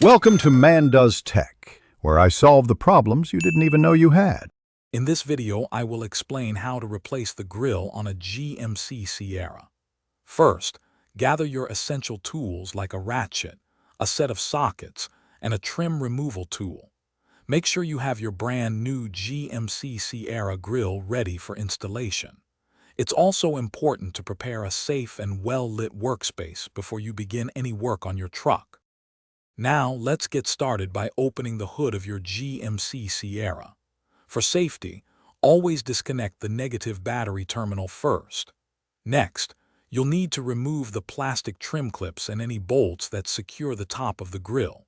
Welcome to Man Does Tech, where I solve the problems you didn't even know you had. In this video, I will explain how to replace the grill on a GMC Sierra. First, gather your essential tools like a ratchet, a set of sockets, and a trim removal tool. Make sure you have your brand new GMC Sierra grill ready for installation. It's also important to prepare a safe and well-lit workspace before you begin any work on your truck. Now, let's get started by opening the hood of your GMC Sierra. For safety, always disconnect the negative battery terminal first. Next, you'll need to remove the plastic trim clips and any bolts that secure the top of the grill.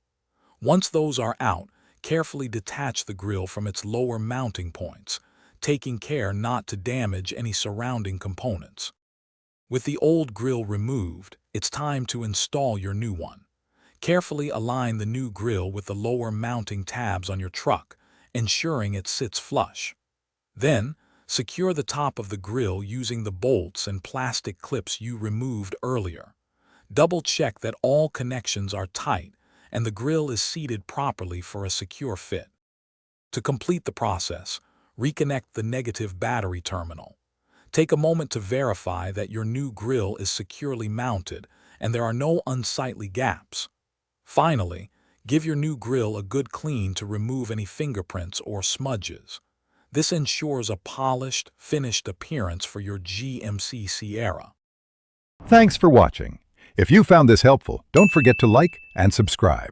Once those are out, carefully detach the grill from its lower mounting points, taking care not to damage any surrounding components. With the old grill removed, it's time to install your new one. Carefully align the new grill with the lower mounting tabs on your truck, ensuring it sits flush. Then, secure the top of the grill using the bolts and plastic clips you removed earlier. Double-check that all connections are tight and the grill is seated properly for a secure fit. To complete the process, reconnect the negative battery terminal. Take a moment to verify that your new grill is securely mounted and there are no unsightly gaps. Finally, give your new grill a good clean to remove any fingerprints or smudges. This ensures a polished, finished appearance for your GMC Sierra. Thanks for watching. If you found this helpful, don't forget to like and subscribe.